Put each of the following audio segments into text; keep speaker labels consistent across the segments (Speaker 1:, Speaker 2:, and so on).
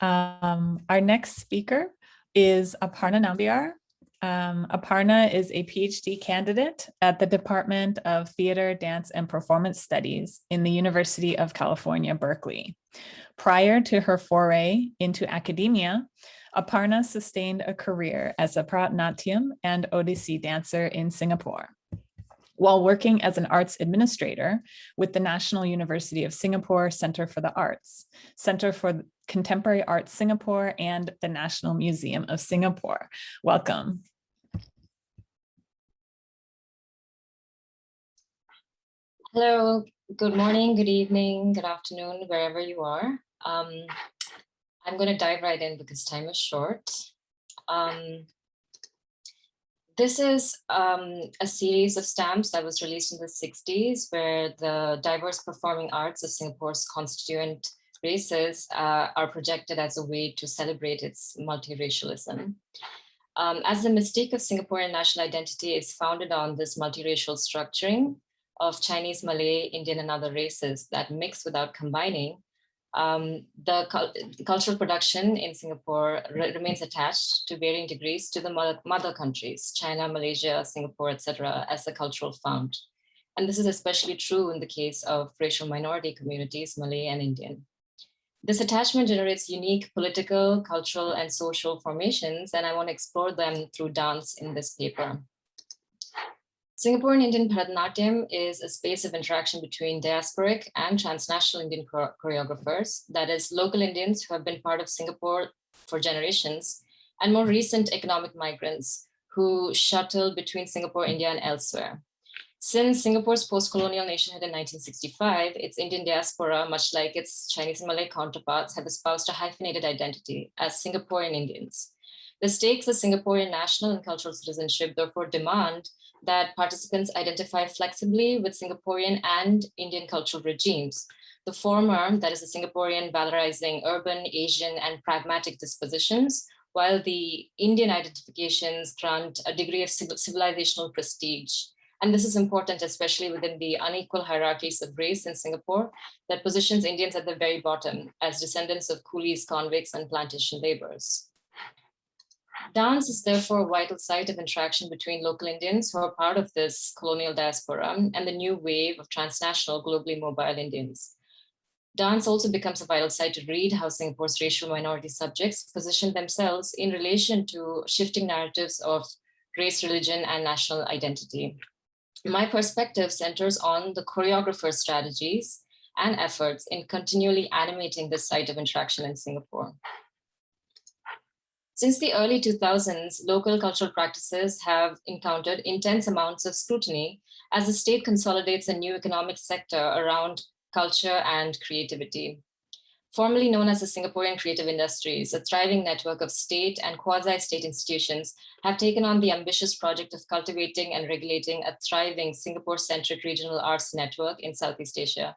Speaker 1: Our next speaker is Aparna Nambiar. Aparna is a PhD candidate at the Department of Theater, Dance, and Performance Studies in the University of California, Berkeley. Prior to her foray into academia, Aparna sustained a career as a Bharatanatyam and Odissi dancer in Singapore. While working as an arts administrator with the National University of Singapore Center for the Arts, Center for Contemporary Art Singapore, and the National Museum of Singapore. Welcome.
Speaker 2: Hello, good morning, good evening, good afternoon, wherever you are. I'm going to dive right in because time is short. This is a series of stamps that was released in the 60s, where the diverse performing arts of Singapore's constituent races are projected as a way to celebrate its multiracialism. As the mystique of Singaporean national identity is founded on this multiracial structuring of Chinese, Malay, Indian, and other races that mix without combining, the cultural production in Singapore remains attached to varying degrees to the mother countries, China, Malaysia, Singapore, etc., as the cultural fount. And this is especially true in the case of racial minority communities, Malay and Indian. This attachment generates unique political, cultural, and social formations, and I want to explore them through dance in this paper. Singaporean Indian Bharatanatyam is a space of interaction between diasporic and transnational Indian choreographers, that is, local Indians who have been part of Singapore for generations, and more recent economic migrants who shuttle between Singapore, India, and elsewhere. Since Singapore's post-colonial nationhood in 1965, its Indian diaspora, much like its Chinese and Malay counterparts, have espoused a hyphenated identity as Singaporean Indians. The stakes of Singaporean national and cultural citizenship therefore demand that participants identify flexibly with Singaporean and Indian cultural regimes. The former, that is the Singaporean, valorizing urban, Asian, and pragmatic dispositions, while the Indian identifications grant a degree of civilizational prestige. And this is important, especially within the unequal hierarchies of race in Singapore that positions Indians at the very bottom as descendants of coolies, convicts, and plantation laborers. Dance is therefore a vital site of interaction between local Indians who are part of this colonial diaspora and the new wave of transnational, globally mobile Indians. Dance also becomes a vital site to read how Singapore's racial minority subjects position themselves in relation to shifting narratives of race, religion, and national identity. My perspective centers on the choreographer's strategies and efforts in continually animating this site of interaction in Singapore. Since the early 2000s, local cultural practices have encountered intense amounts of scrutiny as the state consolidates a new economic sector around culture and creativity. Formerly known as the Singaporean creative industries, a thriving network of state and quasi-state institutions have taken on the ambitious project of cultivating and regulating a thriving Singapore-centric regional arts network in Southeast Asia.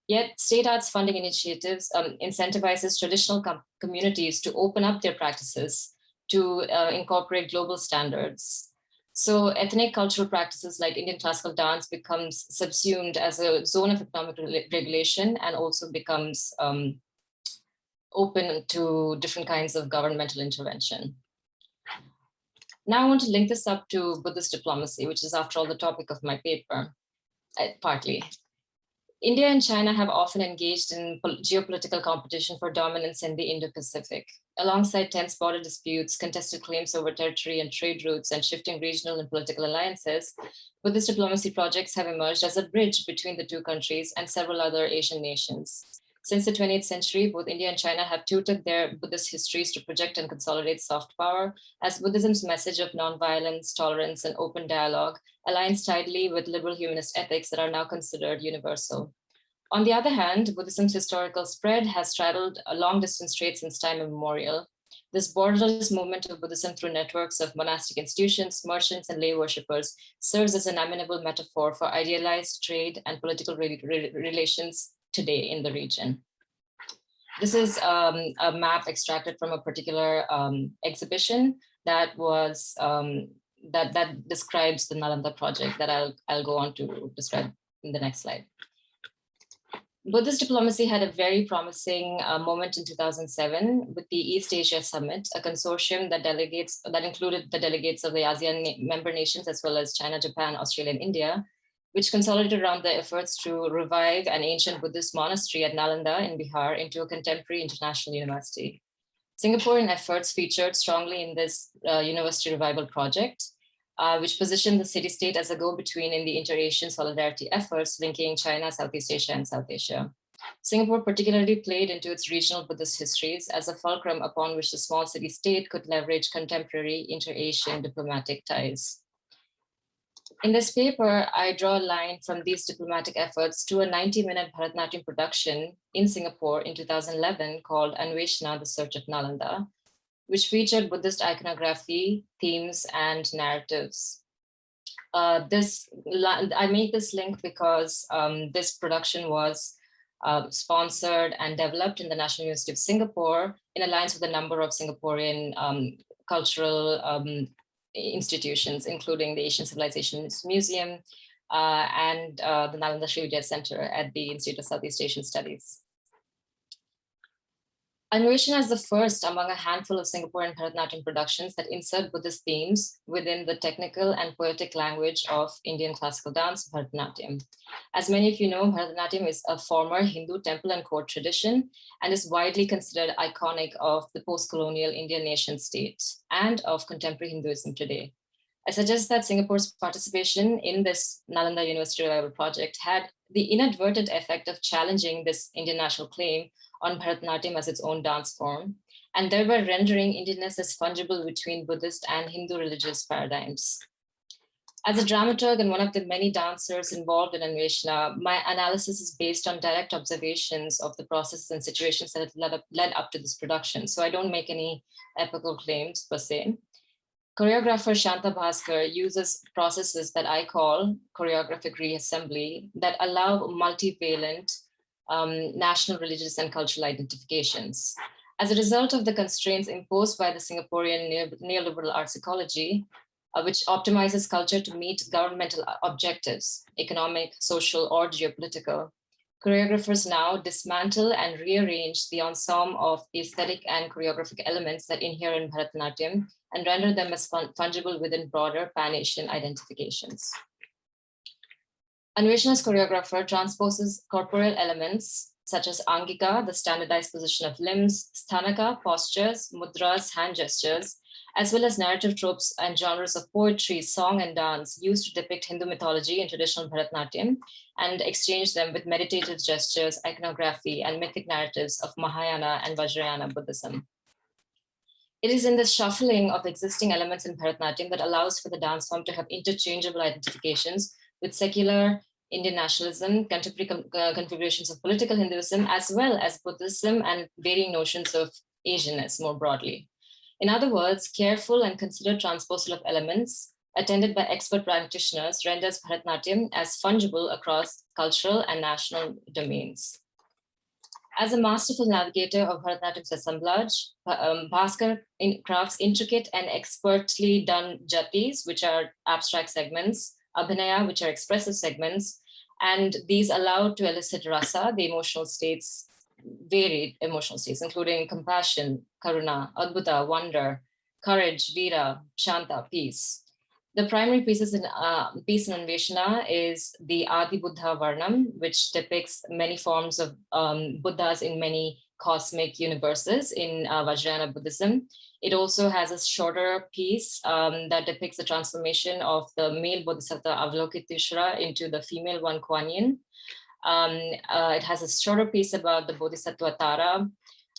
Speaker 2: Yet state arts funding initiatives incentivizes traditional communities to open up their practices to incorporate global standards. So ethnic cultural practices like Indian classical dance becomes subsumed as a zone of economic regulation and also becomes open to different kinds of governmental intervention. Now I want to link this up to Buddhist diplomacy, which is after all the topic of my paper, partly. India and China have often engaged in geopolitical competition for dominance in the Indo-Pacific. Alongside tense border disputes, contested claims over territory and trade routes, and shifting regional and political alliances, Buddhist diplomacy projects have emerged as a bridge between the two countries and several other Asian nations. Since the 20th century, both India and China have tutored their Buddhist histories to project and consolidate soft power, as Buddhism's message of nonviolence, tolerance, and open dialogue aligns tidily with liberal humanist ethics that are now considered universal. On the other hand, Buddhism's historical spread has straddled a long-distance trade since time immemorial. This borderless movement of Buddhism through networks of monastic institutions, merchants, and lay worshippers serves as an amenable metaphor for idealized trade and political relations today in the region. This is a map extracted from a particular exhibition that was that describes the Nalanda project that I'll go on to describe in the next slide. Buddhist diplomacy had a very promising moment in 2007 with the East Asia Summit, a consortium that included the delegates of the ASEAN member nations, as well as China, Japan, Australia, and India, which consolidated around the efforts to revive an ancient Buddhist monastery at Nalanda in Bihar into a contemporary international university. Singaporean efforts featured strongly in this university revival project, which positioned the city-state as a go-between in the inter-Asian solidarity efforts linking China, Southeast Asia, and South Asia. Singapore particularly played into its regional Buddhist histories as a fulcrum upon which the small city-state could leverage contemporary inter-Asian diplomatic ties. In this paper, I draw a line from these diplomatic efforts to a 90-minute Bharatanatyam production in Singapore in 2011 called Anveshana, the Search of Nalanda, which featured Buddhist iconography, themes, and narratives. I make this link because this production was sponsored and developed in the National University of Singapore in alliance with a number of Singaporean cultural institutions, including the Asian Civilizations Museum and the Nalanda Sri Vidya Center at the Institute of Southeast Asian Studies. Anveshana is the first among a handful of Singaporean Bharatanatyam productions that insert Buddhist themes within the technical and poetic language of Indian classical dance, Bharatanatyam. As many of you know, Bharatanatyam is a former Hindu temple and court tradition and is widely considered iconic of the post-colonial Indian nation state and of contemporary Hinduism today. I suggest that Singapore's participation in this Nalanda University Revival project had the inadvertent effect of challenging this Indian national claim on Bharatanatyam as its own dance form, and thereby rendering Indianness as fungible between Buddhist and Hindu religious paradigms. As a dramaturg and one of the many dancers involved in Anveshana, my analysis is based on direct observations of the processes and situations that led up to this production, so I don't make any epical claims per se. Choreographer Shanta Bhaskar uses processes that I call choreographic reassembly that allow multivalent national religious and cultural identifications. As a result of the constraints imposed by the Singaporean neoliberal art ecology, which optimizes culture to meet governmental objectives, economic, social, or geopolitical, choreographers now dismantle and rearrange the ensemble of aesthetic and choreographic elements that inhere in Bharatanatyam and render them as fungible within broader Pan-Asian identifications. Anveshana's choreographer transposes corporeal elements such as angika, the standardized position of limbs, sthanaka, postures, mudras, hand gestures, as well as narrative tropes and genres of poetry, song, and dance used to depict Hindu mythology in traditional Bharatanatyam and exchange them with meditative gestures, iconography, and mythic narratives of Mahayana and Vajrayana Buddhism. It is in this shuffling of existing elements in Bharatanatyam that allows for the dance form to have interchangeable identifications with secular Indian nationalism, contemporary configurations of political Hinduism, as well as Buddhism and varying notions of Asianness more broadly. In other words, careful and considered transposal of elements attended by expert practitioners renders Bharatanatyam as fungible across cultural and national domains. As a masterful navigator of Bharatanatyam's assemblage, Bhaskar crafts intricate and expertly done jatis, which are abstract segments, abhinaya, which are expressive segments, and these allow to elicit rasa, the emotional states, varied emotional states, including compassion, karuna, adbhuta, wonder, courage, vira, shanta, peace. The primary piece in Anveshana is the Adi Buddha Varnam, which depicts many forms of Buddhas in many cosmic universes in Vajrayana Buddhism. It also has a shorter piece that depicts the transformation of the male Bodhisattva Avalokiteshvara into the female one Kuan Yin. It has a shorter piece about the Bodhisattva Tara,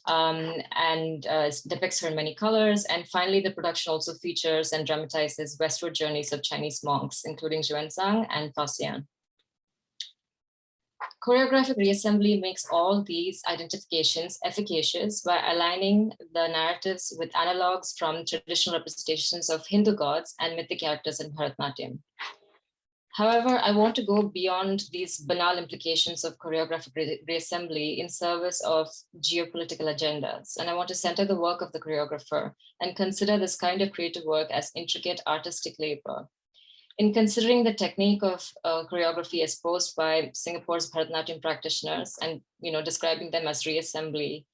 Speaker 2: and depicts her in many colors. And finally, the production also features and dramatizes westward journeys of Chinese monks, including Xuanzang and Faxian. Choreographic reassembly makes all these identifications efficacious by aligning the narratives with analogs from traditional representations of Hindu gods and mythic characters in Bharatanatyam. However, I want to go beyond these banal implications of choreographic reassembly in service of geopolitical agendas. And I want to center the work of the choreographer and consider this kind of creative work as intricate artistic labor. In considering the technique of choreography as posed by Singapore's Bharatanatyam practitioners and describing them as reassembly,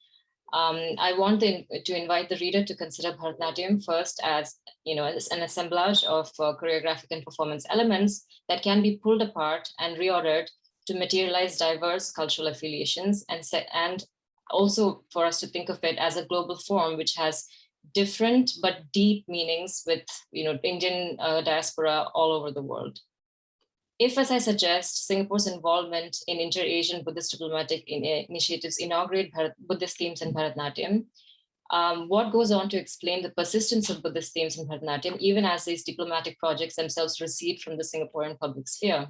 Speaker 2: I want to invite the reader to consider Bharatanatyam first as as an assemblage of choreographic and performance elements that can be pulled apart and reordered to materialize diverse cultural affiliations, and also for us to think of it as a global form which has different but deep meanings with Indian diaspora all over the world. If, as I suggest, Singapore's involvement in inter-Asian Buddhist diplomatic initiatives inaugurate Buddhist themes in Bharatanatyam, what goes on to explain the persistence of Buddhist themes in Bharatanatyam, even as these diplomatic projects themselves recede from the Singaporean public sphere?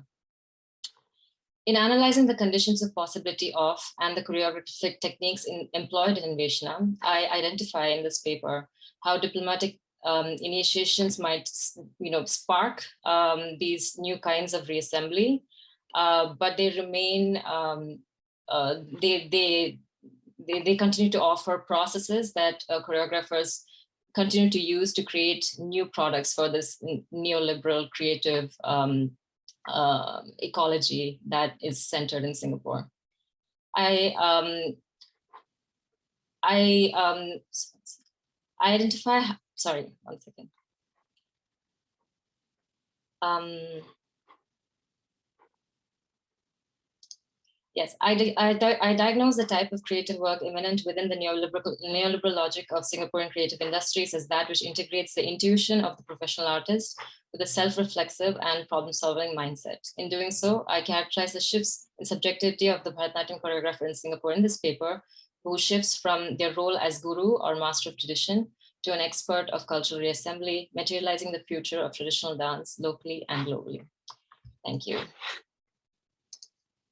Speaker 2: In analyzing the conditions of possibility of and the choreographic techniques employed in Vaishnava, I identify in this paper how diplomatic initiations might spark these new kinds of reassembly, but they remain, they continue to offer processes that choreographers continue to use to create new products for this neoliberal creative ecology that is centered in Singapore. I identify, sorry, one second. Yes, I diagnose the type of creative work immanent within the neoliberal logic of Singaporean creative industries as that which integrates the intuition of the professional artist with a self-reflexive and problem-solving mindset. In doing so, I characterize the shifts in subjectivity of the Bharatanatyam choreographer in Singapore in this paper, who shifts from their role as guru or master of tradition to an expert of cultural reassembly, materializing the future of traditional dance locally and globally. Thank you.